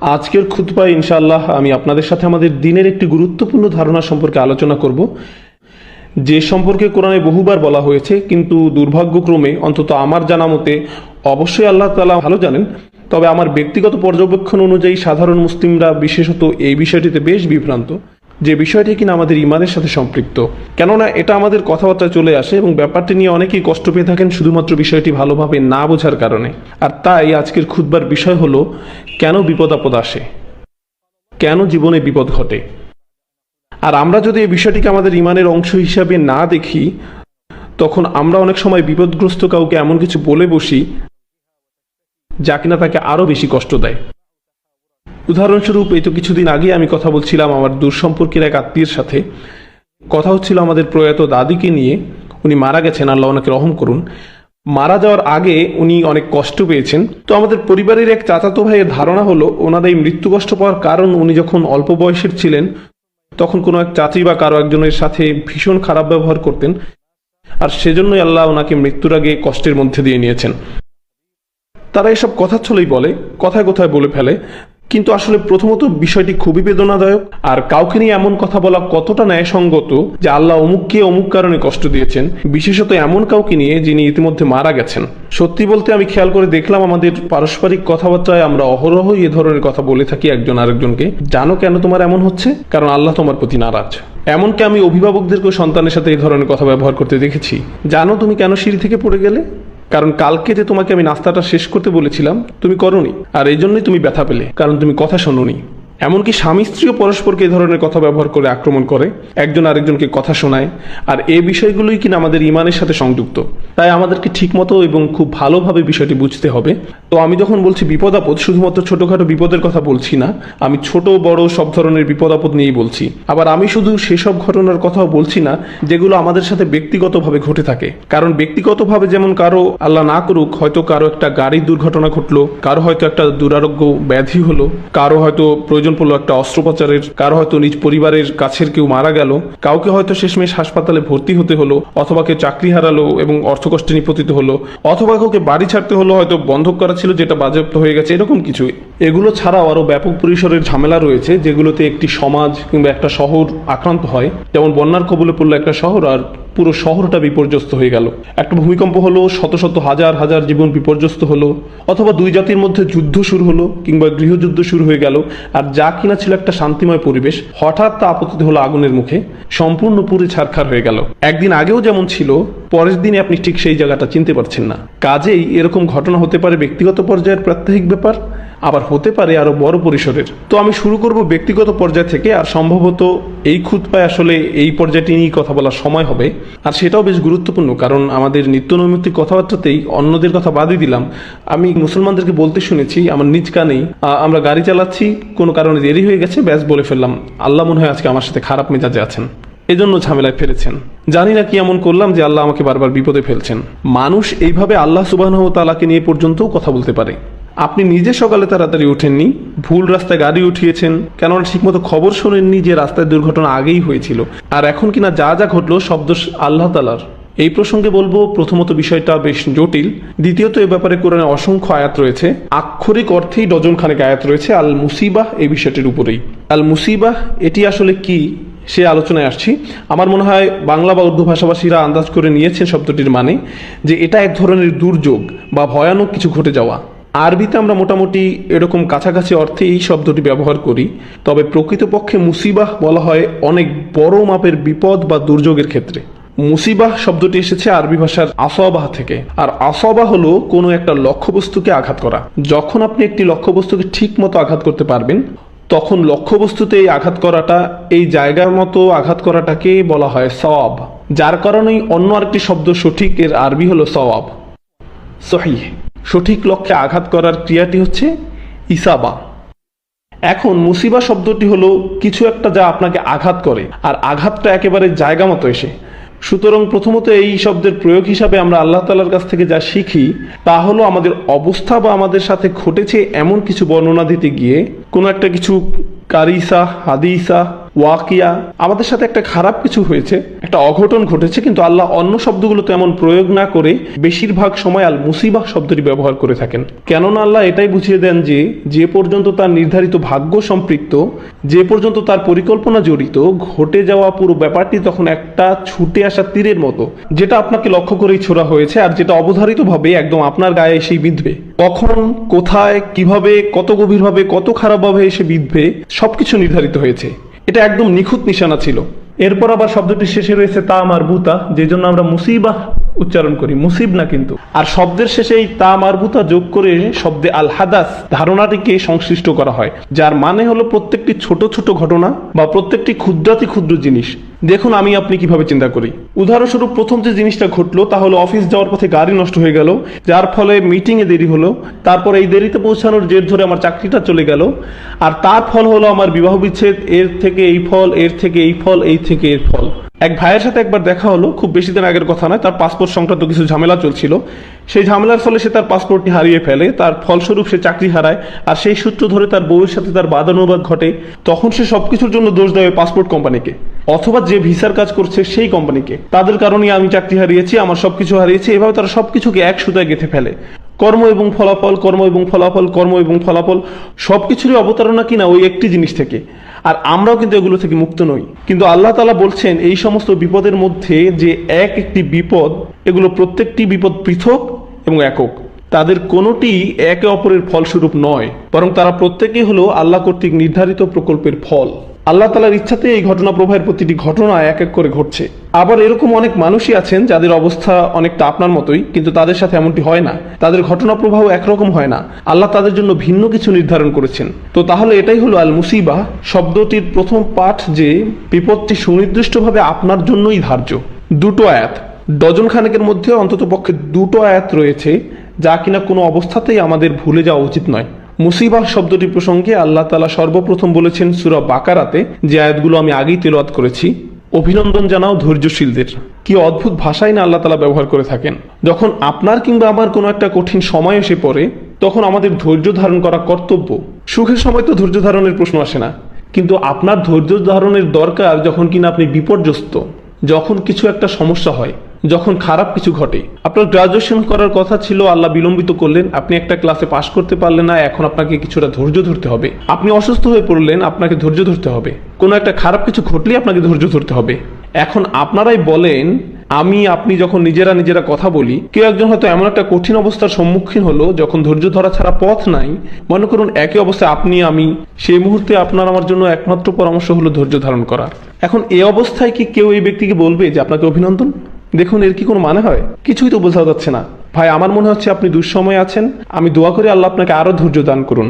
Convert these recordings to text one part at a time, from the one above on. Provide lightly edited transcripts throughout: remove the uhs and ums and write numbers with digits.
আজকের খুতবায় ইনশাআল্লাহ আমি আপনাদের সাথে আমাদের দিনের একটি গুরুত্বপূর্ণ ধারণা সম্পর্কে আলোচনা করব, যে সম্পর্কে কোরআনে বহুবার বলা হয়েছে, কিন্তু দুর্ভাগ্যক্রমে অন্তত আমার জানা মতে অবশ্যই আল্লাহ তাআলা ভালো জানেন, তবে আমার ব্যক্তিগত পর্যবেক্ষণ অনুযায়ী সাধারণ মুসলিমরা বিশেষত এই বিষয়টিতে বেশ বিভ্রান্ত, যে বিষয়টি কিনা আমাদের ইমানের সাথে সম্পৃক্ত। কেননা এটা আমাদের কথাবার্তা চলে আসে এবং ব্যাপারটি নিয়ে অনেকেই কষ্ট পেয়ে থাকেন শুধুমাত্র বিষয়টি ভালোভাবে না বোঝার কারণে। আর তাই আজকের খুতবার বিষয় হলো, কেন বিপদ আপদ আসে, কেন জীবনে বিপদ ঘটে। আর আমরা যদি এই বিষয়টিকে আমাদের ইমানের অংশ হিসাবে না দেখি, তখন আমরা অনেক সময় বিপদগ্রস্ত কাউকে এমন কিছু বলে বসি যা কিনা তাকে আরো বেশি কষ্ট দেয়। উদাহরণস্বরূপ, এই তো কিছুদিন আগে আমি কথা বলছিলাম আমার দূর সম্পর্কের এক আত্মীয়ের সাথে। কথা হচ্ছিল আমাদের প্রয়াত দাদিকে নিয়ে। উনি মারা গেছেন, আল্লাহ ওনাকে রহম করুন। মারা যাওয়ার আগে উনি অনেক কষ্ট পেয়েছেন। তো আমাদের পরিবারের এক চাচাতো ভাইয়ের ধারণা হলো, ওনার এই মৃত্যু কষ্ট পাওয়ার কারণ উনি যখন অল্প বয়সের ছিলেন তখন কোনো এক চাচি বা কারো একজনের সাথে ভীষণ খারাপ ব্যবহার করতেন, আর সেজন্যই আল্লাহ ওনাকে মৃত্যুর আগে কষ্টের মধ্যে দিয়ে নিয়েছেন। তারা এসব কথা ছলেই বলে, কথায় কথায় বলে ফেলে, কিন্তু আসলে প্রথমত বিষয়টি খুবই বেদনাদায়ক। আর কাউকে নিয়ে এমন কথা বলা কতটা ন্যায়সঙ্গত যে আল্লাহ অমুককে অমুক কারণে কষ্ট দিয়েছেন, বিশেষত এমন কাউকে নিয়ে যিনি ইতিমধ্যে মারা গেছেন। সত্যি বলতে আমি খেয়াল করে দেখলাম আমাদের পারস্পরিক কথাবার্তায় আমরা অহরহই এ ধরনের কথা বলে থাকি একজন আরেকজনকে। জানো কেন তোমার এমন হচ্ছে? কারণ আল্লাহ তোমার প্রতি নারাজ। এমনকি আমি অভিভাবকদেরকেও সন্তানের সাথে এই ধরনের কথা ব্যবহার করতে দেখেছি। জানো তুমি কেন সিঁড়ি থেকে পড়ে গেলে? কারণ কালকে যে তোমাকে আমি নাস্তাটা শেষ করতে বলেছিলাম তুমি করোনি, আর এই জন্যই তুমি ব্যথা পেলে, কারণ তুমি কথা শোনোনি। এমনকি স্বামী স্ত্রীও পরস্পরকে এই ধরনের কথা ব্যবহার করে আক্রমণ করে, একজন আরেকজনকে কথা শোনায়। আর এই বিষয়গুলোই কিনা আমাদের ইমানের সাথে সংযুক্ত। তাই আমাদেরকে ঠিকমতো এবং খুব ভালোভাবে বিষয়টি বুঝতে হবে। তো আমি যখন বলছি বিপদ আপদ, শুধুমাত্র ছোটখাটো বিপদের কথা বলছি না, আমি ছোট বড় সব ধরনের বিপদ আপদ নিয়েই বলছি। আবার আমি শুধু সেসব ঘটনার কথাও বলছি না যেগুলো আমাদের সাথে ব্যক্তিগতভাবে ঘটে থাকে। কারণ ব্যক্তিগতভাবে যেমন কারো আল্লাহ না করুক হয়তো কারো একটা গাড়ির দুর্ঘটনা ঘটলো, কারো হয়তো একটা দুরারোগ্য ব্যাধি হলো, কারো হয়তো প্রয়োজন পড়লো একটা অস্ত্রোপচারের, কারো হয়তো নিজ পরিবারের কাছের কেউ মারা গেল, কাউকে হয়তো শেষমেশ হাসপাতালে ভর্তি হতে হলো, অথবা কেউ চাকরি হারালো এবং অর্থকষ্টে নিপতিত হলো, অথবা কাউকে বাড়ি ছাড়তে হলো, হয়তো বন্ধক করা ছিল যেটা বাজেয়াপ্ত হয়ে গেছে, এরকম কিছু। এগুলো ছাড়াও আরো ব্যাপক পরিসরের ঝামেলা রয়েছে যেগুলোতে একটি সমাজ কিংবা একটা শহর আক্রান্ত হয়। যেমন বন্যার কবলে পড়লো একটা শহর আর পুরো শহরটা বিপর্যস্ত হয়ে গেল। একটা ভূমিকম্প হলো, শত শত হাজার হাজার জীবন বিপর্যস্ত হলো, অথবা দুই জাতির মধ্যে যুদ্ধ শুরু হলো কিংবা গৃহযুদ্ধ শুরু হয়ে গেল। আর যা কিনা ছিল একটা শান্তিময় পরিবেশ, হঠাৎ তা আপতিত হলো আগুনের মুখে, সম্পূর্ণ পুরো ছারখার হয়ে গেল। একদিন আগেও যেমন ছিল, পরের দিনে আপনি ঠিক সেই জায়গাটা চিনতে পারছেন না। কাজেই এরকম ঘটনা হতে পারে ব্যক্তিগত পর্যায়ের প্রাত্যহিক ব্যাপার, আবার হতে পারে আরো বড় পরিসরের। তো আমি শুরু করব ব্যক্তিগত পর্যায় থেকে, আর সম্ভবত এই খুতবায় আসলে এই পর্যায়টি নিয়ে কথা বলার সময় হবে। আর সেটাও বেশ গুরুত্বপূর্ণ, কারণ আমাদের নিত্য নৈমিত্তিক কথাবার্তাতেই অন্যদের কথা বাদই দিলাম, আমি মুসলমানদেরকে বলতে শুনেছি আমার নিজ কানেই, আমরা গাড়ি চালাচ্ছি, কোনো কারণে দেরি হয়ে গেছে, ব্যাস বলে ফেললাম আল্লাহ মনে হয় আজকে আমার সাথে খারাপ মেজাজে আছেন, এজন্য ঝামেলায় ফেলেছেন। জানি না কি এমন করলাম যে আল্লাহ আমাকে বারবার বিপদে ফেলছেন। মানুষ এইভাবে আল্লাহ সুবহানাহু ওয়া তাআলাকে নিয়ে পর্যন্তও কথা বলতে পারে। আপনি নিজে সকালে তাড়াতাড়ি ওঠেননি, ভুল রাস্তায় গাড়ি উঠিয়েছেন, কেননা ঠিকমতো খবর শোনেননি যে রাস্তায় দুর্ঘটনা আগেই হয়েছিল, আর এখন কিনা যা যা ঘটলো সব দোষ আল্লাহ তাআলার। এই প্রসঙ্গে বলবো, প্রথমত বিষয়টা বেশ জটিল, দ্বিতীয়ত এ ব্যাপারে কোরআনে অসংখ্য আয়াত রয়েছে, আক্ষরিক অর্থেই ডজন খানেক আয়াত রয়েছে আল মুসিবাহ এই বিষয়টির উপরেই। আল মুসিবাহ এটি আসলে কি সে আলোচনায় আসছি। আমার মনে হয় বাংলা বা উর্দু ভাষাভাষীরা আন্দাজ করে নিয়েছেন শব্দটির মানে, যে এটা এক ধরনের দুর্যোগ বা ভয়ানক কিছু ঘটে যাওয়া। আরবিতে আমরা মোটামুটি এরকম কাছাকাছি অর্থে এই শব্দটি ব্যবহার করি, তবে প্রকৃতপক্ষে মুসিবাহ বলা হয় অনেক বড় মাপের বিপদ বা দুর্যোগের ক্ষেত্রে। মুসিবাহ শব্দটি এসেছে আরবি ভাষার আসবাহ থেকে, আর আসবাহ হলো কোনো একটা লক্ষ্যবস্তুকে আঘাত করা। যখন আপনি একটি লক্ষ্যবস্তুকে ঠিক মতো আঘাত করতে পারবেন, তখন লক্ষ্যবস্তুতে এই আঘাত করাটা, এই জায়গার মতো আঘাত করাটাকে বলা হয় সওয়াব, যার কারণেই অন্য আরেকটি শব্দ সঠিক এর আরবি হলো সওয়াব, সহিহ। সঠিক লক্ষ্যে আঘাত করার ক্রিয়াটি হচ্ছে ইসাবা। এখন মুসিবা শব্দটি হলো কিছু একটা যা আপনাকে আঘাত করে, আর আঘাতটা একেবারে জায়গা মতো এসে। সুতরাং প্রথমত এই শব্দের প্রয়োগ হিসাবে আমরা আল্লাহ তাআলার কাছ থেকে যা শিখি তা হলো আমাদের অবস্থা বা আমাদের সাথে ঘটেছে এমন কিছু বর্ণনা দিতে গিয়ে কোনো একটা কিছু কারিসা, হাদিসা ওয়াকিয়া, আমাদের সাথে একটা খারাপ কিছু হয়েছে, একটা অঘটন ঘটেছে, কিন্তু আল্লাহ অন্য শব্দগুলো তেমন প্রয়োগ না করে বেশিরভাগ সময় আল মুসিবাহ শব্দটি ব্যবহার করে থাকেন। কেননা আল্লাহ এটাই বুঝিয়ে দেন যে যে পর্যন্ত তার নির্ধারিত ভাগ্য সম্পৃক্ত, যে পর্যন্ত তার পরিকল্পনা জড়িত, ঘটে যাওয়া পুরো ব্যাপারটি তখন একটা ছুটে আসা তীরের মতো, যেটা আপনাকে লক্ষ্য করেই ছোড়া হয়েছে আর যেটা অবধারিতভাবে একদম আপনার গায়ে এসেই বিঁধবে। কখন, কোথায়, কিভাবে, কত গভীরভাবে, কত খারাপভাবে এসে বিঁধবে সবকিছু নির্ধারিত হয়েছে। এটা একদম নিখুঁত নিশানা ছিল। এরপর আবার শব্দটি শেষে রয়েছে তা মারবুতা, যে জন্য আমরা মুসিবাহ উচ্চারণ করি, মুসিব না কিন্তু। আর শব্দের শেষে এই তা মারবুতা যোগ করে শব্দে আল হাদাস ধারণাটিকে সংশ্লিষ্ট করা হয়, যার মানে হলো প্রত্যেকটি ছোট ছোট ঘটনা বা প্রত্যেকটি ক্ষুদ্রাতি ক্ষুদ্র জিনিস। দেখুন আমি আপনি কিভাবে চিন্তা করি। উদাহরণস্বরূপ প্রথম যে জিনিসটা ঘটলো তা হলো অফিস যাওয়ার পথে গাড়ি নষ্ট হয়ে গেল, যার ফলে মিটিংয়ে দেরি হলো। তারপর এই দেরিতে পৌঁছানোর জের ধরে আমার চাকরিটা চলে গেল। আর তার ফল হলো আমার বিবাহ বিচ্ছেদ, এর থেকে এই ফল, এর থেকে এই ফল, এই থেকে এর ফল। এক ভাইয়ের সাথে একবার দেখা হলো, খুব বেশি দিন আগের কথা নয়, তার পাসপোর্ট সংক্রান্ত কিছু ঝামেলা চলছিল। সেই ঝামেলার ফলে সে তার পাসপোর্টটি হারিয়ে ফেলে, তার ফলস্বরূপ সে চাকরি হারায়। আর সেই সূত্র ধরে তার বউয়ের সাথে তার বাদানুবাদ ঘটে। তখন সে সবকিছুর জন্য দোষ দেয় পাসপোর্ট কোম্পানিকে, অথবা যে ভিসার কাজ করছে সেই কোম্পানিকে। তাদের কারণে আমি চাকরি হারিয়েছি, আমার সবকিছু হারিয়েছি। এভাবে তারা সবকিছুকে এক সুতায় গেঁথে ফেলে। কর্ম এবং ফলাফল, কর্ম এবং ফলাফল, কর্ম এবং ফলাফল, সবকিছুরই অবতারণা কিনা ওই একটি জিনিস থেকে। আর আমরাও কিন্তু এগুলো থেকে মুক্ত নই। কিন্তু আল্লাহ তাআলা বলছেন এই সমস্ত বিপদের মধ্যে যে একটি বিপদ, এগুলো প্রত্যেকটি বিপদ পৃথক এবং একক। তাদের কোনোটি একে অপরের ফলস্বরূপ নয়, বরং তারা প্রত্যেকেই হলো আল্লাহ কর্তৃক নির্ধারিত প্রকল্পের ফল। আল্লাহ তাআলার ইচ্ছাতে এই ঘটনা প্রবাহের প্রতিটি ঘটনা এক এক করে ঘটছে। আবার এরকম অনেক মানুষই আছেন যাদের অবস্থা অনেকটা আপনার মতোই, কিন্তু তাদের সাথে এমনটি হয় না। তাদের ঘটনা প্রবাহ একরকম হয় না। আল্লাহ তাদের জন্য ভিন্ন কিছু নির্ধারণ করেছেন। তো তাহলে এটাই হলো আল মুসিবাহ শব্দটির প্রথম পাঠ, যে বিপদটি সুনির্দিষ্টভাবে আপনার জন্যই ধার্য। দুটো আয়াত, ডজন খানেকের মধ্যে অন্তত পক্ষে দুটো আয়াত রয়েছে যা কিনা কোনো অবস্থাতেই আমাদের ভুলে যাওয়া উচিত নয়। মুসিবাহ শব্দটি প্রসঙ্গে আল্লাহ তাআলা সর্বপ্রথম বলেছেন সূরা বাকারাতে, যে আয়াতগুলো আমি আগেই তেলাওয়াত করেছি, অভিনন্দন জানাও ধৈর্যশীলদের। কি অদ্ভুত ভাষাই না আল্লাহ তাআলা ব্যবহার করে থাকেন। যখন আপনার কিংবা আমার কোনো একটা কঠিন সময় এসে পড়ে, তখন আমাদের ধৈর্য ধারণ করা কর্তব্য। সুখের সময় তো ধৈর্য ধারণের প্রশ্ন আসে না, কিন্তু আপনার ধৈর্য ধারণের দরকার যখন কিনা আপনি বিপর্যস্ত, যখন কিছু একটা সমস্যা হয়, যখন খারাপ কিছু ঘটে। আপনার গ্রাজুয়েশন করার কথা ছিল, আল্লাহ বিলম্বিত করলেন, আপনি একটা ক্লাসে পাশ করতে পারলেন না, এখন আপনাকে কিছুটা ধৈর্য ধরতে হবে। আপনি অসুস্থ হয়ে পড়লেন, আপনাকে ধৈর্য ধরতে হবে। কোনো একটা খারাপ কিছু ঘটলেই আপনাকে ধৈর্য ধরতে হবে। এখন আপনারাই বলেন, আপনি যখন নিজেরা কথা বলি, কেউ একজন হয়তো এমন একটা কঠিন অবস্থার সম্মুখীন হলো যখন ধৈর্য ধরা ছাড়া পথ নাই। মনে করুন একই অবস্থায় আপনি আমি, সেই মুহূর্তে আপনার আমার জন্য একমাত্র পরামর্শ হলো ধৈর্য ধারণ করার। এখন এই অবস্থায় কি কেউ এই ব্যক্তিকে বলবে যে আপনাকে অভিনন্দন? দেখুন এর কি কোনো মানে হয়? কিছুই তো বোঝা যাচ্ছে না। ভাই আমার মনে হচ্ছে আপনি দুঃসময়ে আছেন, আমি দোয়া করি আল্লাহ আপনাকে আরো ধৈর্য দান করুন।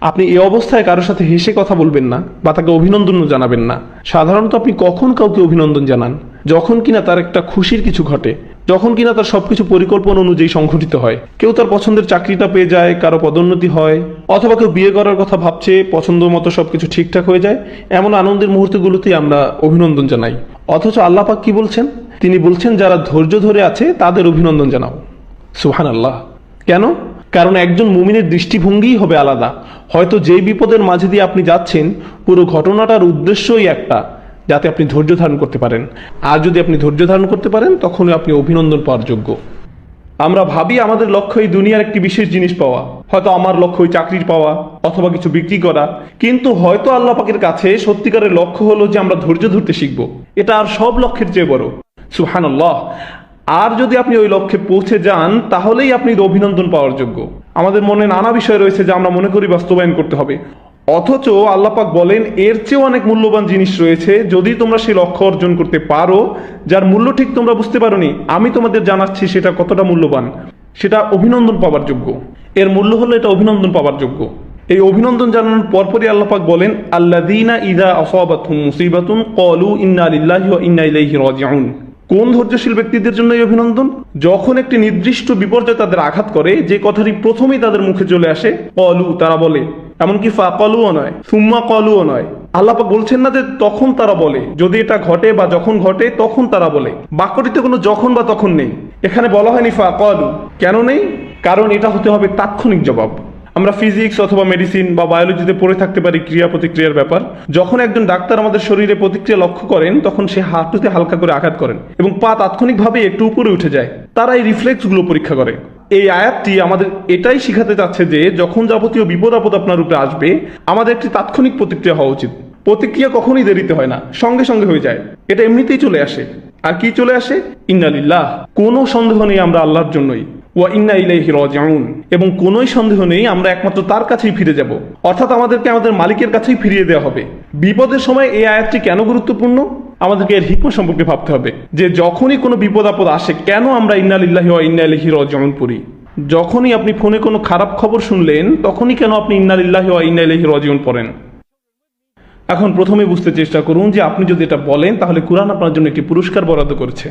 আপনি এই অবস্থায় কারোর সাথে হেসে কথা বলবেন না বা তাকে অভিনন্দনও জানাবেন না। সাধারণত আপনি কখন কাউকে অভিনন্দন জানান? যখন কিনা তার একটা খুশির কিছু ঘটে, যখন কিনা তার সবকিছু পরিকল্পনা অনুযায়ী সংঘটিত হয়। কেউ তার পছন্দের চাকরিটা পেয়ে যায়, কারো পদোন্নতি হয়, অথবা কেউ বিয়ে করার কথা ভাবছে, পছন্দ মতো সবকিছু ঠিকঠাক হয়ে যায়। এমন আনন্দের মুহূর্তগুলোতেই আমরা অভিনন্দন জানাই। অথচ আল্লাহ পাক কি বলছেন? তিনি বলছেন যারা ধৈর্য ধরে আছে তাদের অভিনন্দন জানাও। সুবহানাল্লাহ। কেন? কারণ একজন মুমিনের দৃষ্টিভঙ্গিই হবে আলাদা। হয়তো যেই বিপদের মাঝে দিয়ে আপনি যাচ্ছেন, পুরো ঘটনাটার উদ্দেশ্যই একটা, যাতে আপনি ধৈর্য ধারণ করতে পারেন। আর যদি আপনি ধৈর্য ধারণ করতে পারেন, তখনই আপনি অভিনন্দন পাওয়ার যোগ্য। আমরা ভাবি আমাদের লক্ষ্য এই দুনিয়ার একটি বিশেষ জিনিস পাওয়া, হয়তো আমার লক্ষ্য ওই চাকরির পাওয়া অথবা কিছু বিক্রি করা, কিন্তু হয়তো আল্লাহ পাকের কাছে সত্যিকারের লক্ষ্য হলো যে আমরা ধৈর্য ধরতে শিখবো। এটা আর সব লক্ষ্যের চেয়ে বড়। সুবহানাল্লাহ। আর যদি আপনি ওই লক্ষ্যে পৌঁছে যান, তাহলেই আপনি অভিনন্দন পাওয়ার যোগ্য। আমাদের মনে নানা বিষয় রয়েছে যা আমরা মনে করি বাস্তবায়ন করতে হবে, অথচ আল্লাহ পাক বলেন এর চেয়েও অনেক মূল্যবান জিনিস রয়েছে। যদি তোমরা সেই লক্ষ্য অর্জন করতে পারো, যার মূল্য ঠিক তোমরা বুঝতে পারোনি, আমি তোমাদের জানাচ্ছি সেটা কতটা মূল্যবান, সেটা অভিনন্দন পাওয়ার যোগ্য। এর মূল্য হলো এটা অভিনন্দন পাওয়ার যোগ্য। এই অভিনন্দন জানানোর পরপরই আল্লাহ পাক বলেন, আল্লাযীনা ইযা আসাবাতহুম মুসিবাতুন ক্বালু ইন্না লিল্লাহি ওয়া ইন্না ইলাইহি রাজিউন। কোন ধৈর্যশীল ব্যক্তিদের জন্য এই অভিনন্দন? যখন একটি নির্দিষ্ট বিপর্যয় তাদের আঘাত করে, যে কথাটি প্রথমেই তাদের মুখে চলে আসে, ক্বালু, তারা বলে। এমনকি ফাকালুও নয়, সুম্মা ক্বালুও নয়। আল্লাহ পাক বলছেন না যে তখন তারা বলে, যদি এটা ঘটে বা যখন ঘটে তখন তারা বলে। বাক্যটিতে কোনো যখন বা তখন নেই। এখানে বলা হয়নি ফাকালু। কেন নেই? কারণ এটা হতে হবে তাৎক্ষণিক জবাব। আমরা ফিজিক্স অথবা মেডিসিন বা বায়োলজিতে পড়ে থাকতে পারি ক্রিয়া প্রতিক্রিয়ার ব্যাপার। যখন একজন ডাক্তার আমাদের শরীরে প্রতিক্রিয়া লক্ষ্য করেন তখন সে হাঁটুতে হালকা করে আঘাত করেন এবং পা তাৎক্ষণিকভাবে একটু উপরে উঠে যায়। তারা এই রিফ্লেক্সগুলো পরীক্ষা করে। এই আয়াতটি আমাদের এটাই শিখাতে চাচ্ছে যে যখন যাবতীয় বিপদ আপদ আপনার উপরে আসবে আমাদের একটি তাৎক্ষণিক প্রতিক্রিয়া হওয়া উচিত। প্রতিক্রিয়া কখনোই দেরিতে হয় না, সঙ্গে সঙ্গে হয়ে যায়। এটা এমনিতেই চলে আসে। আর কি চলে আসে? ইন্না লিল্লাহ, কোনো সন্দেহ নেই আমরা আল্লাহর জন্যই, ওয়া ইন্না ইলাইহি রাজিউন, এবং কোনোই সন্দেহ নেই আমরা একমাত্র তার কাছেই ফিরে যাব, অর্থাৎ আমাদেরকে আমাদের মালিকের কাছেই ফিরিয়ে দেওয়া হবে। বিপদের সময় এই আয়াতটি কেন গুরুত্বপূর্ণ? আমাদেরকে এর হিকমত সম্পর্কে ভাবতে হবে যে যখনই কোনো বিপদ আপদ আসে কেন আমরা ইন্না লিল্লাহি ওয়া ইন্না ইলাইহি রাজিউন পড়ি। যখনই আপনি ফোনে কোনো খারাপ খবর শুনলেন তখনই কেন আপনি ইন্না লিল্লাহি ওয়া ইন্না ইলাইহি রাজিউন পড়েন? এখন প্রথমে বুঝতে চেষ্টা করুন যে আপনি যদি এটা বলেন তাহলে কোরআন আপনার জন্য একটি পুরস্কার বরাদ্দ করেছে।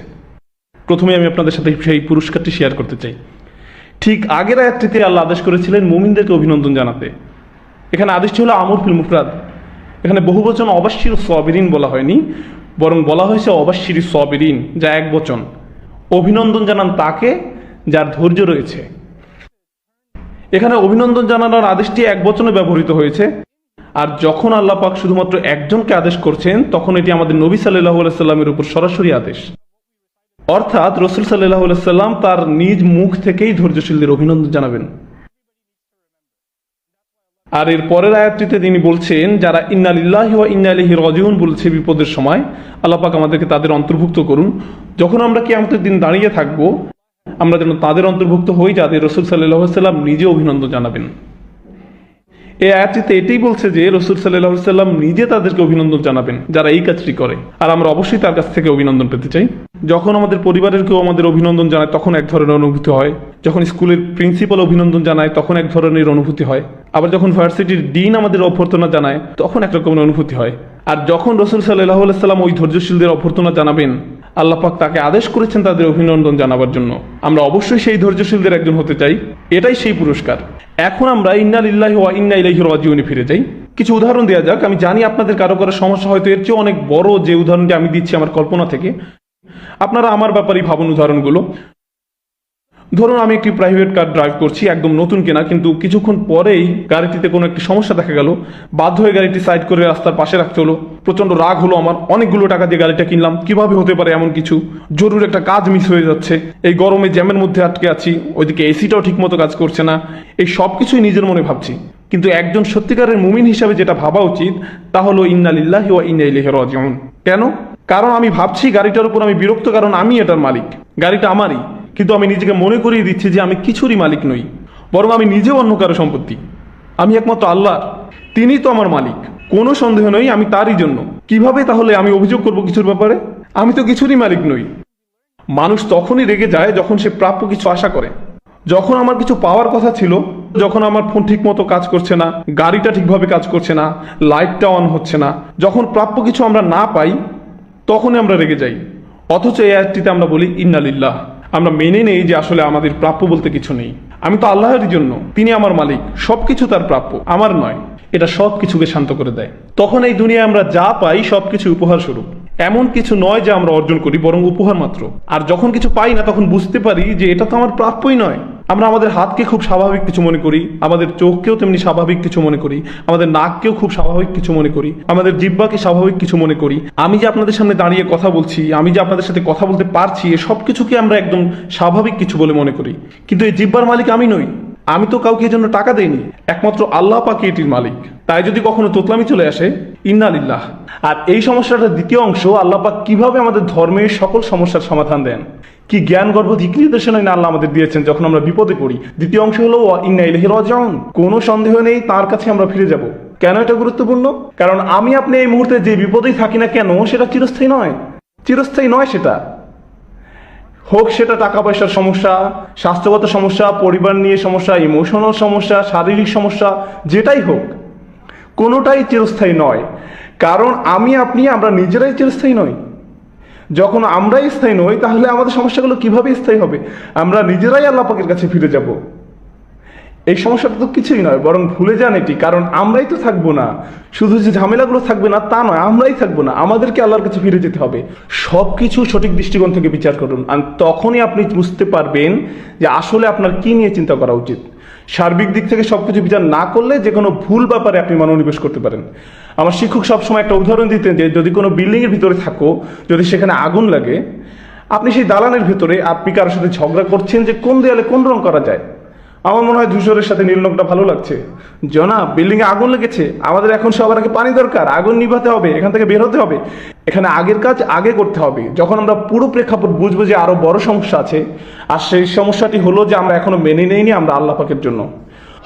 প্রথমে আমি আপনাদের সাথে সেই পুরস্কারটি শেয়ার করতে চাই। ঠিক আগের আয়াতটিতে আল্লাহ আদেশ করেছিলেন মুমিনদেরকে অভিনন্দন জানাতে। এখানে আদেশটি হলো আমর ফিল মুফরাদ। এখানে বহুবচন অবাশশির সাবিরিন বলা হয়নি, বরং বলা হয়েছে অবাশশির সাবিরিন, যা এক বচন। অভিনন্দন জানান তাকে যার ধৈর্য রয়েছে। এখানে অভিনন্দন জানানোর আদেশটি এক বচনে ব্যবহৃত হয়েছে। আর যখন আল্লাহ পাক শুধুমাত্র একজনকে আদেশ করছেন তখন এটি আমাদের নবী সাল্লাল্লাহু আলাইহি সাল্লামের উপর সরাসরি আদেশ, অর্থাৎ রাসূল সাল্লাল্লাহু আলাইহি সাল্লাম তার নিজ মুখ থেকেই ধৈর্যশীলদের অভিনন্দন জানাবেন। আর এর পরের আয়াতটিতে তিনি বলছেন যারা ইন্না লিল্লাহি ওয়া ইন্না ইলাইহি রাজিউন বলছে বিপদের সময়, আল্লাহ পাক আমাদেরকে তাদের অন্তর্ভুক্ত করুন। যখন আমরা কিয়ামতের দিন দাঁড়িয়ে থাকব আমরা যেন তাদের অন্তর্ভুক্ত হই যাদের রাসূল সাল্লাল্লাহু আলাইহি সাল্লাম নিজে অভিনন্দন জানাবেন। এই আয়াতটিতে এটাই বলছে যে রাসূল সাল্লাল্লাহু আলাইহি সাল্লাম নিজে তাদেরকে অভিনন্দন জানাবেন যারা এই কাজটি করে। আর আমরা অবশ্যই তার কাছ থেকে অভিনন্দন পেতে চাই। যখন আমাদের পরিবারের কেউ আমাদের অভিনন্দন জানায় তখন এক ধরনের অনুভূতি হয়। যখন স্কুলের প্রিন্সিপাল অভিনন্দন জানায় তখন এক ধরনের অনুভূতি হয়। আবার যখন ভার্সিটির ডিন আমাদের অভ্যর্থনা জানায় তখন এক রকমের অনুভূতি হয়। আর যখন রাসূল সাল্লাল্লাহু আলাইহি সাল্লাম ওই ধৈর্যশীলদের অভ্যর্থনা জানাবেন, আল্লাহ পাক তাকে আদেশ করেছেন তাদের অভিনন্দন জানাবার জন্য। আমরা অবশ্যই সেই ধৈর্যশীলদের একজন হতে চাই। এটাই সেই পুরস্কার। এখন আমরা ইন্না লিল্লাহি ওয়া ইন্না ইলাইহি রাজিউনে ফিরে যাই। কিছু উদাহরণ দেওয়া যাক। আমি জানি আপনাদের কারো কারো সমস্যা হয়তো এর চেয়ে অনেক বড় যে উদাহরণটি আমি দিচ্ছি আমার কল্পনা থেকে। আপনারা আমার ব্যাপারেই ভাবুন উদাহরণগুলো। ধরুন আমি একটি প্রাইভেট কার ড্রাইভ করছি, একদম নতুন কেনা, কিন্তু কিছুক্ষণ পরেই গাড়িটিতে কোনো একটি সমস্যা দেখা গেল। বাধ্য হয়ে গাড়িটি সাইড করে রাস্তার পাশে রাখতে হলো। প্রচন্ড রাগ হলো আমার, অনেকগুলো টাকা দিয়ে গাড়িটা কিনলাম, কিভাবে হতে পারে এমন কিছু, জরুরি একটা কাজ মিস হয়ে যাচ্ছে, এই গরমে জ্যামের মধ্যে আটকে আছি, ওইদিকে এসিটাও ঠিক মতো কাজ করছে না, এই সব কিছুই নিজের মনে ভাবছি। কিন্তু একজন সত্যিকারের মুমিন হিসাবে যেটা ভাবা উচিত তা হলো ইন্না লিল্লাহি ওয়া ইন্না ইলাইহি রাজিউন। কেন? কারণ আমি ভাবছি গাড়িটার উপর আমি বিরক্ত, কারণ আমি এটার মালিক, গাড়িটা আমারই। কিন্তু আমি নিজেকে মনে করিয়ে দিচ্ছি যে আমি কিছুরই মালিক নই, বরং আমি নিজেও অন্য কারো সম্পত্তি। আমি একমাত্র আল্লাহর, তিনিই তো আমার মালিক। কোনো সন্দেহ নেই আমি তারই জন্য। কিভাবে তাহলে আমি অভিযোগ করব কিছুর ব্যাপারে? আমি তো কিছুরই মালিক নই। মানুষ তখনই রেগে যায় যখন সে প্রাপ্য কিছু আশা করে। যখন আমার কিছু পাওয়ার কথা ছিল, যখন আমার ফোন ঠিক মতো কাজ করছে না, গাড়িটা ঠিকভাবে কাজ করছে না, লাইটটা অন হচ্ছে না, যখন প্রাপ্য কিছু আমরা না পাই তখনই আমরা রেগে যাই। অথচ এই আয়াতটিতে আমরা বলি ইন্না লিল্লাহ। আমরা মেনে নেই যে আসলে আমাদের প্রাপ্য বলতে কিছু নেই। আমি তো আল্লাহরই জন্য, তিনি আমার মালিক, সবকিছু তার প্রাপ্য, আমার নয়। এটা সব কিছুকে শান্ত করে দেয়। তখন এই দুনিয়ায় আমরা যা পাই সবকিছু উপহার স্বরূপ, এমন কিছু নয় যে আমরা অর্জন করি, বরং উপহার মাত্র। আর যখন কিছু পাই না তখন বুঝতে পারি যে এটা তো আমার প্রাপ্যই নয়। আমরা আমাদের হাতকে খুব স্বাভাবিক কিছু মনে করি, আমাদের চোখকেও তেমনি স্বাভাবিক কিছু মনে করি, আমাদের নাককেও খুব স্বাভাবিক কিছু মনে করি, আমাদের জিহ্বাকে স্বাভাবিক কিছু মনে করি। আমি যে আপনাদের সামনে দাঁড়িয়ে কথা বলছি, আমি যে আপনাদের সাথে কথা বলতে পারছি, এ সব কিছুকে আমরা একদম স্বাভাবিক কিছু বলে মনে করি। কিন্তু এই জিহ্বার মালিক আমি নই। আমি তো কাউকে এজন্য টাকা দেইনি, একমাত্র আল্লাহ পাকই এটির মালিক। তাই যদি কখনো তোতলামি চলে আসে, ইন্না লিল্লাহ। আর এই সমস্যাটার দ্বিতীয় অংশ, আল্লাহ পাক কিভাবে আমাদের ধর্মের সকল সমস্যার সমাধান দেন, কি জ্ঞান গর্ভ দিক নির্দেশনা না আল্লাহ আমাদের দিয়েছেন যখন আমরা বিপদে পড়ি। দ্বিতীয় অংশ হলো ইন্না ইলাইহি রাজিউন। কোনো সন্দেহ নেই তার কাছে আমরা ফিরে যাব। কেন এটা গুরুত্বপূর্ণ? কারণ আমি আপনি এই মুহূর্তে যে বিপদেই থাকি না কেন সেটা চিরস্থায়ী নয়। চিরস্থায়ী নয় সেটা। হোক সেটা টাকা পয়সার সমস্যা, স্বাস্থ্যগত সমস্যা, পরিবার নিয়ে সমস্যা, ইমোশনাল সমস্যা, শারীরিক সমস্যা, যেটাই হোক কোনোটাই চিরস্থায়ী নয়। কারণ আমি আপনি আমরা নিজেরাই চিরস্থায়ী নই। যখন আমরাই স্থায়ী নই তাহলে আমাদের সমস্যাগুলো কিভাবে স্থায়ী হবে? আমরা নিজেরাই আল্লাহ পাকের কাছে ফিরে যাব। এই সমস্যাটা তো কিছুই নয়, বরং ভুলে যান এটি। কারণ আমরাই তো থাকবো না, শুধু যে ঝামেলাগুলো থাকবে না তা নয়, আমরাই থাকবো না, আমাদেরকে আল্লাহর কাছে ফিরে যেতে হবে। সব কিছু সঠিক দৃষ্টিকোণ থেকে বিচার করুন, আর তখনই আপনি বুঝতে পারবেন যে আসলে আপনার কি নিয়ে চিন্তা করা উচিত। সার্বিক দিক থেকে সবকিছু বিচার না করলে যে কোনো ভুল ব্যাপারে আপনি মনোনিবেশ করতে পারেন। আমার শিক্ষক সবসময় একটা উদাহরণ দিতেন যে যদি কোনো বিল্ডিংয়ের ভিতরে থাকো, যদি সেখানে আগুন লাগে, আপনি সেই দালানের ভিতরে আপনি কারোর সাথে ঝগড়া করছেন যে কোন দেয়ালে কোন রং করা যায়। আমার মনে হয় ধূসরের সাথে নীল রংটা ভালো লাগছে। জনাব, বিল্ডিংয়ে আগুন লেগেছে, আমাদের এখন সবার আগে পানি দরকার, আগুন নিভাতে হবে, এখান থেকে বের হতে হবে। এখানে আগের কাজ আগে করতে হবে। যখন আমরা পুরো প্রেক্ষাপট বুঝবো যে আরো বড় সমস্যা আছে, আর সেই সমস্যাটি হলো যে আমরা এখনো মেনে নেইনি আমরা আল্লাহ পাকের জন্য।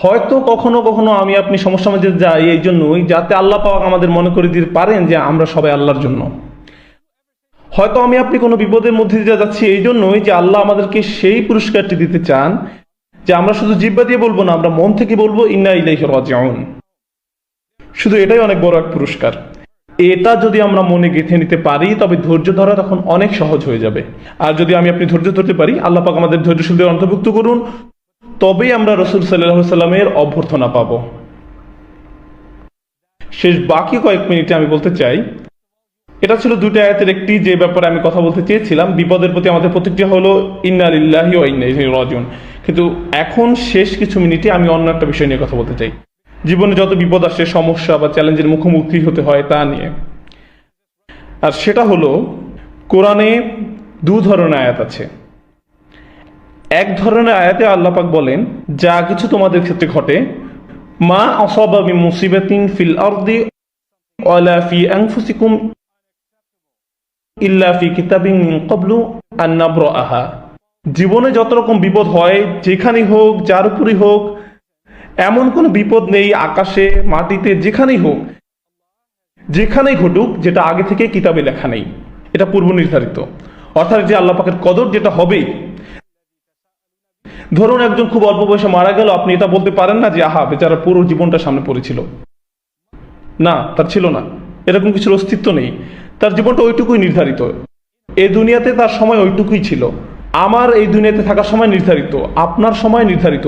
হয়তো কখনো কখনো আমি আপনি সমস্যার মধ্যে যাই এই জন্যই যাতে আল্লাহ পাক আমাদের মনে করে দিতে পারেন যে আমরা সবাই আল্লাহর জন্য। হয়তো আমি আপনি কোনো বিপদের মধ্যে দিয়ে যাচ্ছি এই জন্যই যে আল্লাহ আমাদেরকে সেই পুরস্কারটি দিতে চান যে আমরা শুধু জিহ্বা দিয়ে বলবো না, আমরা মন থেকে বলবো ইন্না ইলাইহি রাজিউন। শুধু এটাই অনেক বড় এক পুরস্কার। এটা যদি আমরা মনে গেঁথে নিতে পারি তবে ধৈর্য ধরা তখন অনেক সহজ হয়ে যাবে। আর যদি আমি আপনি ধৈর্য ধরতে পারি, আল্লাহ পাক আমাদের ধৈর্যশীলদের অন্তর্ভুক্ত করুন, তবেই আমরা রাসূল সাল্লাল্লাহু আলাইহি সাল্লামের অভ্যর্থনা পাবো। শেষ বাকি কয়েক মিনিটে আমি বলতে চাই, এটা ছিল দুটো আয়াতের একটি যে ব্যাপারে আমি কথা বলতে চেয়েছিলাম। বিপদের প্রতি আমাদের প্রতিক্রিয়া হলো ইন্না লিল্লাহি ওয়া ইন্না ইলাইহি রাজিউন। কিন্তু এখন শেষ কিছু মিনিটে আমি অন্য একটা বিষয় নিয়ে কথা বলতে চাই। জীবনে যত বিপদ আসে, সমস্যা বা চ্যালেঞ্জের মুখোমুখি হতে হয় তা নিয়ে। আর সেটা হলো কোরআনে দু ধরনের আয়াত আছে। এক ধরনের আয়াতে আল্লাহ পাক বলেন যা কিছু তোমাদের ক্ষেত্রে ঘটে, মা আসাবা মিন মুসিবাতিন ফিল আরদি ওয়ালা ফি আনফুসিকুম ইল্লা ফি কিতাবিন মিন ক্বাবলু আন নাবরাহা। জীবনে যত রকম বিপদ হয়, যেখানেই হোক, যার উপরই হোক, এমন কোনো বিপদ নেই আকাশে মাটিতে, যেখানেই হোক, যেখানেই ঘটুক, যেটা আগে থেকে কিতাবে লেখা নেই। এটা পূর্ব নির্ধারিত, অর্থাৎ যে আল্লাহ পাকের কদর যেটা হবে। ধরুন একজন খুব অল্প বয়সে মারা গেল, আপনি এটা বলতে পারেন না যে আহা বেচারা পুরো জীবনটা সামনে পড়েছিল। না, তার ছিল না, এরকম কিছুর অস্তিত্ব নেই। তার জীবনটা ওইটুকুই নির্ধারিত। এই দুনিয়াতে তার সময় ওইটুকুই ছিল। আমার এই দুনিয়াতে থাকার সময় নির্ধারিত, আপনার সময় নির্ধারিত।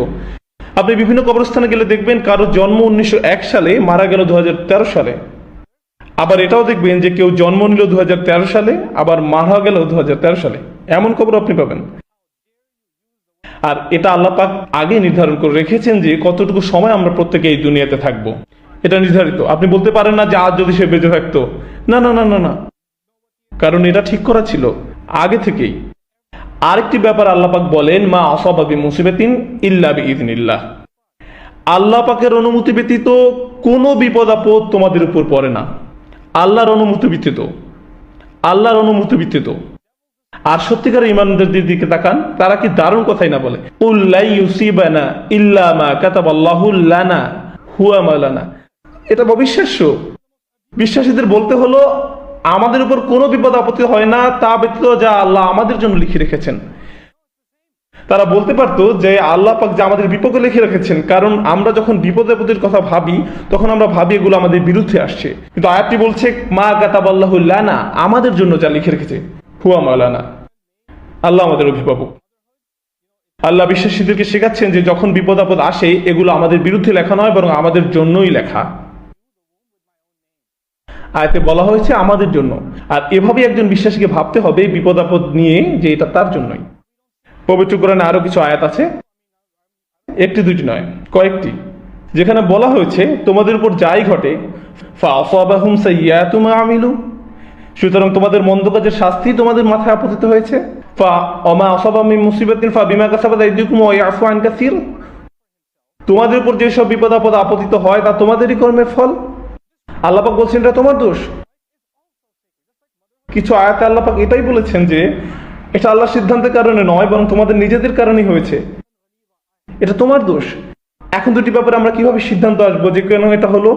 আপনি বিভিন্ন কবরস্থানে গেলে দেখবেন কারো জন্ম 1901 সালে, মারা গেল 2013 সালে। আবার এটাও দেখবেন যে কেউ জন্ম নিল 2013 সালে, আবার মারা গেল 2013 সালে। এমন খবর আপনি পাবেন। আর এটা আল্লাহ পাক আগে নির্ধারণ করে রেখেছেন যে কতটুকু সময় আমরা প্রত্যেকে এই দুনিয়াতে থাকবো। এটা নির্ধারিত। আপনি বলতে পারেন না যে আজ যদি সে বেঁচে থাকতো, না না না না না, কারণ এটা ঠিক করা ছিল আগে থেকেই। আরেকটি ব্যাপার আল্লাহ পাক বলেন মা আসাবা বিমুসিবাতিন ইল্লা বিইذনিল্লাহ। আল্লাহ পাকের অনুমতি ব্যতীত কোনো বিপদ আপদ তোমাদের উপর পড়ে না। আল্লাহর অনুমতি ব্যতীত, আল্লাহর অনুমতি ব্যতীত। আর সত্যিকার ইমানদারদের দিকে তাকান, তারা কি দারুণ কথাই না বলে, কুল লা ইউসিবানা ইল্লা মা কাতাবাল্লাহু লানা হুয়া মাওলানা। এটা অবিশ্বাস্য। বিশ্বাসীদের বলতে হলো আমাদের উপর কোনো বিপদ আপত্তি হয় না তা ব্যতীত যা আল্লাহ আমাদের জন্য লিখে রেখেছেন। তারা বলতে পারতো যে আল্লাহ পাক যা আমাদের বিপদে লিখে রেখেছেন, কারণ আমরা যখন বিপদ আপদের কথা ভাবি তখন আমরা ভাবি এগুলো আমাদের বিরুদ্ধে আসছে। কিন্তু আয়াতটি বলছে মা কাতাবাল্লাহু লানা, আমাদের জন্য যা লিখে রেখেছে, হুয়া মাওলানা, আল্লাহ আমাদের অভিভাবক। আল্লাহ বিশ্বাসীদেরকে শেখাচ্ছেন যে যখন বিপদ আপদ আসে এগুলো আমাদের বিরুদ্ধে লেখা নয়, বরং আমাদের জন্যই লেখা। আয়াতে বলা হয়েছে আমাদের জন্য। আর এভাবে একজন বিশ্বাসীকে ভাবতে হবে বিপদ আপদ নিয়ে যে এটা তার জন্যই। পবিত্র কোরআনে আরো কিছু আয়াত আছে, একটি দুটি নয়, কয়েকটি, যেখানে বলা হয়েছে তোমাদের উপর যাই ঘটে ফাআসাবাহুম সাইয়্যাতু মা আমিলু, সুতরাং তোমাদের মন্দ কাজের শাস্তি তোমাদের মাথায় আপতিত হয়েছে। ফামা আসাবা মিন মুসিবাতিন ফাবিমা কাসাবাত আইদিকুম ওয়া ইয়াফু আন কাসীর, তোমাদের উপর যেসব বিপদ আপদ আপতিত হয় তা তোমাদেরই কর্মের ফল। আল্লাহ পাক বলছেন এটা তোমার দোষ। কিছু আয়াতে আল্লাহ পাক এটাই বলেছেন যে এটা আল্লাহর সিদ্ধান্তের কারণে নয়, বরং তোমাদের নিজেদের কারণেই হয়েছে, এটা তোমার দোষ। এখন দুটি ব্যাপারে আমরা কিভাবে সিদ্ধান্ত আসবো যে কেন এটা হলো?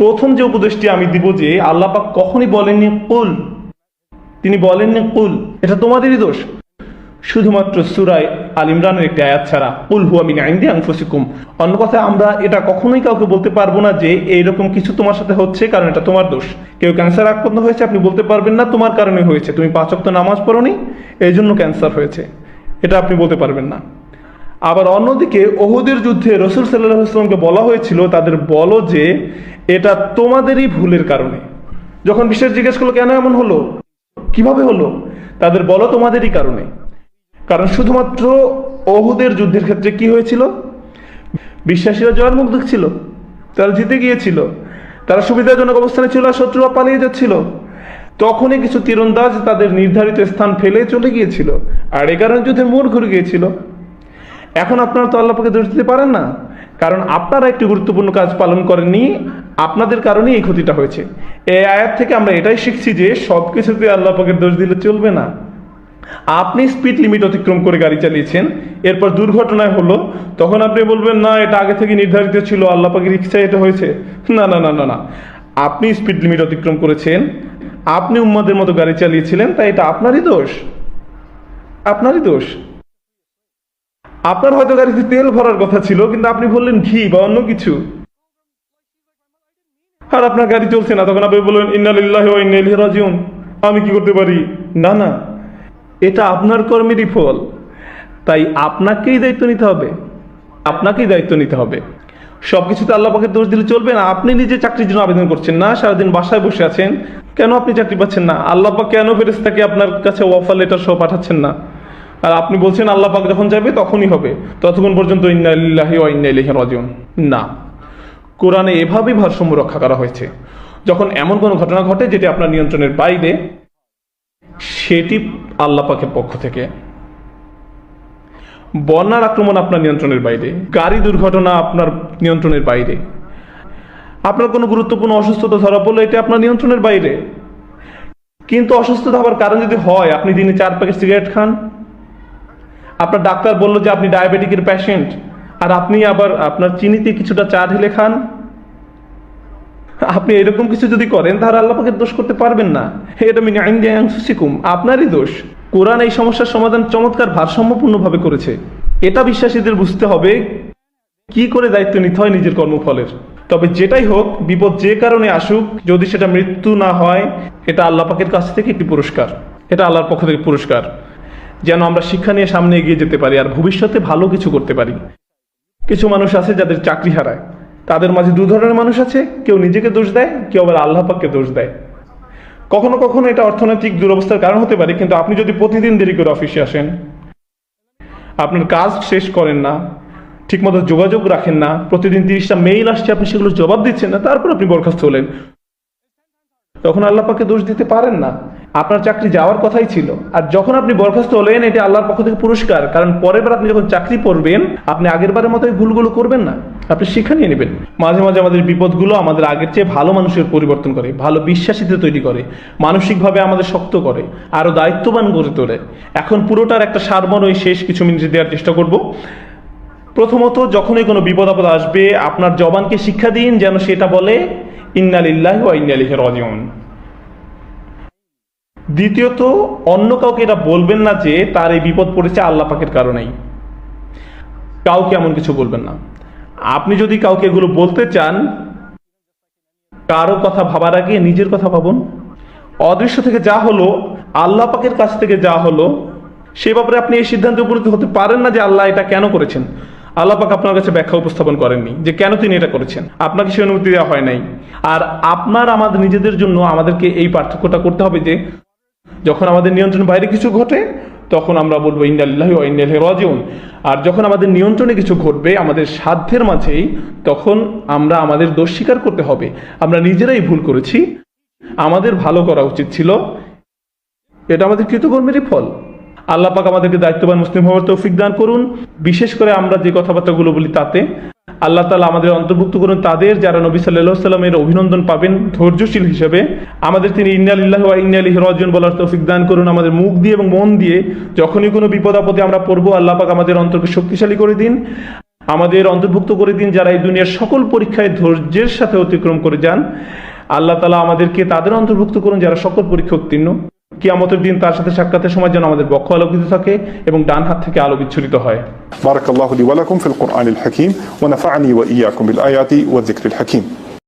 প্রথম যে উপদেশটি আমি দিব যে আল্লাহ পাক কখনই বলেননি কুল, তিনি বলেননি কুল এটা তোমাদেরই দোষ, শুধুমাত্র সূরা আল ইমরানের একটি আয়াত ছাড়া, কুল হুয়া মিন ইনদি আনফুসিকুম। অন্য কথায় আমরা এটা কখনোই কাউকে বলতে পারবো না যে এইরকম কিছু তোমার সাথে হচ্ছে কারণ এটা তোমার দোষ। কেউ ক্যান্সার আক্রান্ত হয়েছে, আপনি বলতে পারবেন না তোমার কারণে হয়েছে, তুমি 5 ওয়াক্ত নামাজ পড়োনি এই জন্য ক্যান্সার হয়েছে, এটা আপনি বলতে পারবেন না। আবার অন্যদিকে ওহুদের যুদ্ধে রাসূল সাল্লাল্লাহু আলাইহি ওয়াসাল্লামকে বলা হয়েছিল তাদের বলো যে এটা তোমাদেরই ভুলের কারণে। যখন বিশ্বাস জিজ্ঞেস করলো কেন এমন হলো, কিভাবে হলো, তাদের বলো তোমাদেরই কারণে। কারণ শুধুমাত্র ওহুদের যুদ্ধের ক্ষেত্রে কি হয়েছিল? বিশ্বাসীরা জয়ের মুখ দেখছিল, তারা জিতে গিয়েছিল, তারা সুবিধাজনক অবস্থানে ছিল আর শত্রুরা পালিয়ে যাচ্ছিল। তখনই কিছু তীরন্দাজ তাদের নির্ধারিত স্থান ফেলে চলে গিয়েছিল, আর এ কারণে যুদ্ধের মোড় ঘুরে গিয়েছিল। এখন আপনারা তো আল্লাহ পাকে দোষ দিতে পারেন না, কারণ আপনারা একটি গুরুত্বপূর্ণ কাজ পালন করেননি, আপনাদের কারণেই এই ক্ষতিটা হয়েছে। এই আয়াত থেকে আমরা এটাই শিখছি যে সব কিছুতে আল্লাহ পাকের দোষ দিলে চলবে না। আপনি স্পিড লিমিট অতিক্রম করে গাড়ি চালিয়েছেন, এরপর দুর্ঘটনায় হলো, তখন আপনি বলবেন না এটা আগে থেকে নির্ধারিত ছিল, আল্লাহ পাকের ইচ্ছায় এটা হয়েছে। না না না না না, আপনি স্পিড লিমিট অতিক্রম করেছেন, আপনি উম্মাদের মতো গাড়ি চালিয়েছিলেন, তাই এটা আপনারই দোষ, আপনারই দোষ। আপনার হয়তো গাড়িতে তেল ভরার কথা ছিল, কিন্তু আপনি বললেন ঘি বা অন্য কিছু, আর আপনার গাড়ি চলছে না, তখন আপনি বললেন ইন্না লিল্লাহি ওয়া ইন্না ইলাইহি রাজিউন, আমি কি করতে পারি? না না, এটা আপনার কর্মেরই ফল, তাই আপনাকেই দায়িত্ব নিতে হবে, আপনাকেই দায়িত্ব নিতে হবে। সবকিছুতে আল্লাহ পাকের দোষ দিলে চলবে না। আপনি নিজে চাকরির জন্য আবেদন করছেন না, সারাদিন বাসায় বসে আছেন, কেন আপনি চাকরি পাচ্ছেন না? আল্লাহ পাক কেন ফেরেশতাকে আপনার কাছে অফার লেটার সহ পাঠাচ্ছেন না? আর আপনি বলছেন আল্লাহ পাক যখন যাবে তখনই হবে, ততক্ষণ পর্যন্ত ইন্না লিল্লাহি ওয়া ইন্না ইলাইহি রাজিউন। না, কোরআনে এভাবেই ভারসাম্য রক্ষা করা হয়েছে। যখন এমন কোনো ঘটনা ঘটে যেটি আপনার নিয়ন্ত্রণের বাইরে, সেটি আল্লাহ পাকের পক্ষ থেকে। বন্যার আক্রমণ আপনার নিয়ন্ত্রণের বাইরে, গাড়ি দুর্ঘটনা আপনার নিয়ন্ত্রণের বাইরে, আপনার কোনো গুরুত্বপূর্ণ অসুস্থতা ধরা পড়লো, এটা আপনার নিয়ন্ত্রণের বাইরে। কিন্তু অসুস্থতা হওয়ার কারণ যদি হয় আপনি দিনে 4 প্যাকেট সিগারেট খান, আপনার ডাক্তার বললো যে আপনি ডায়াবেটিকের পেশেন্ট, আর আপনি আবার আপনার চিনিতে কিছুটা চা ঢেলে খান, আপনি এরকম কিছু যদি করেন তাহলে আল্লাহ পাকের দোষ করতে পারবেন না। এটা মিন ইনদি আনফুসিকুম, আপনারই দোষ। কোরআন এই সমস্যার সমাধান চমৎকার ভারসাম্যপূর্ণভাবে করেছে। এটা বিশ্বাসীদের বুঝতে হবে কি করে দায়িত্ব নিতে হয় নিজের কর্মফলের। তবে যেটাই হোক, বিপদ যে কারণে আসুক, যদি সেটা মৃত্যু না হয়, এটা আল্লাহ পাকের কাছ থেকে একটি পুরস্কার, এটা আল্লাহর পক্ষ থেকে পুরস্কার, যেন আমরা শিক্ষা নিয়ে সামনে এগিয়ে যেতে পারি আর ভবিষ্যতে ভালো কিছু করতে পারি। কিছু মানুষ আছে যাদের চাকরি হারায়, তাদের মাঝে 2 ধরনের মানুষ আছে, কেউ নিজেকে দোষ দেয়, কেউ আবার আল্লাহ পাককে দোষ দেয়। কখনো কখনো এটা অর্থনৈতিক দুরবস্থার কারণ হতে পারে, কিন্তু আপনি যদি প্রতিদিন দেরি করে অফিসে আসেন, আপনার কাজ শেষ করেন না, ঠিকমতো যোগাযোগ রাখেন না, প্রতিদিন 30টা মেইল আসছে আপনি সেগুলো জবাব দিচ্ছেন না, তারপর আপনি বরখাস্ত হলেন, তখন আল্লাহ পাককে দোষ দিতে পারেন না। আপনার চাকরি যাওয়ার কথাই ছিল, আর যখন আপনি বরখাস্ত হলেন, এটা আল্লাহর পক্ষ থেকে পুরস্কার। কারণ পরের বার আপনি যখন চাকরি করবেন, আপনি আগের বারের মতো ভুলগুলো করবেন না, আপনি শিক্ষা নিয়ে নেবেন। মাঝে মাঝে আমাদের বিপদগুলো আমাদের আগের চেয়ে ভালো মানুষের পরিবর্তন করে, ভালো বিশ্বাসীদের তৈরি করে, মানসিকভাবে আমাদের শক্ত করে, আরো দায়িত্ববান করে তোলে। এখন পুরোটার একটা সারমর্ম শেষ কিছু মিনিট দেওয়ার চেষ্টা করব। প্রথমত, যখনই কোনো বিপদ আপদ আসবে, আপনার জবানকে শিক্ষা দিন যেন সেটা বলে ইন্না লিল্লাহি ওয়া ইন্না ইলাইহি রাজিউন। দ্বিতীয়ত, অন্য কাউকে এটা বলবেন না যে তার এই বিপদ পড়েছে আল্লাহ পাকের কারণেই, কাউকে এমন কিছু বলবেন না। আপনি যদি কাউকে এগুলো বলতে চান, কারো কথা ভাবার আগে নিজের কথা ভাবুন। অদৃশ্য থেকে যা হলো, আল্লাহ পাকের কাছ থেকে যা হলো, সে ব্যাপারে আপনি এই সিদ্ধান্তে উপনীত হতে পারেন না যে আল্লাহ এটা কেন করেছেন। আল্লাহ পাক আপনার কাছে ব্যাখ্যা উপস্থাপন করেননি যে কেন তিনি এটা করেছেন, আপনাকে সে অনুমতি দেওয়া হয় নাই। আর আপনার আমাদের নিজেদের জন্য আমাদেরকে এই পার্থক্যটা করতে হবে যে যখন আমাদের নিয়ন্ত্রণ বাইরে কিছু ঘটে, তখন আমরা বলবো ইন্না লিল্লাহি ওয়া ইন্না ইলাইহি রাজিউন। আর যখন আমাদের নিয়ন্ত্রণে কিছু ঘটবে আমাদের সাধ্যের মাঝেই, তখন আমরা আমাদের দোষ স্বীকার করতে হবে, আমরা নিজেরাই ভুল করেছি, আমাদের ভালো করা উচিত ছিল, এটা আমাদের কৃতকর্মেরই ফল। আল্লাহ পাক আমাদেরকে দায়িত্ববান মুসলিম হওয়ার তৌফিক দান করুন। বিশেষ করে আমরা যে কথাবার্তাগুলো বলি তাতে আল্লাহ তাআলা আমাদের অন্তর্ভুক্ত করুন তাদের যারা নবী সাল্লাল্লাহু আলাইহি ওয়াসাল্লামের অভিনন্দন পাবেন ধৈর্যশীল হিসেবে। আমাদের তিনি ইন্না লিল্লাহি ওয়া ইন্না ইলাইহি রাজিউন বলার তৌফিক দান করুন। আমাদের মুখ দিয়ে এবং মন দিয়ে যখনই কোনো বিপদ আপদে আমরা পড়বো, আল্লাহ পাক আমাদের অন্তরকে শক্তিশালী করে দিন, আমাদের অন্তর্ভুক্ত করে দিন যারা এই দুনিয়ার সকল পরীক্ষায় ধৈর্যের সাথে অতিক্রম করে যান। আল্লাহ তাআলা আমাদেরকে তাদের অন্তর্ভুক্ত করুন যারা সকল পরীক্ষা উত্তীর্ণ। কিয়ামতের দিন তার সাথে সাক্ষাতের সময় যেন আমাদের বক্ষ আলোকিত থাকে এবং ডান হাত থেকে আলো বিচ্ছুরিত হয়। বারাকাল্লাহু লি ওয়া লাকুম ফিল কুরআনিল হাকীম ওয়া নাফা'নি ওয়া ইয়্যাকুম বিল আয়াতি ওয়া যিকরিল হাকীম।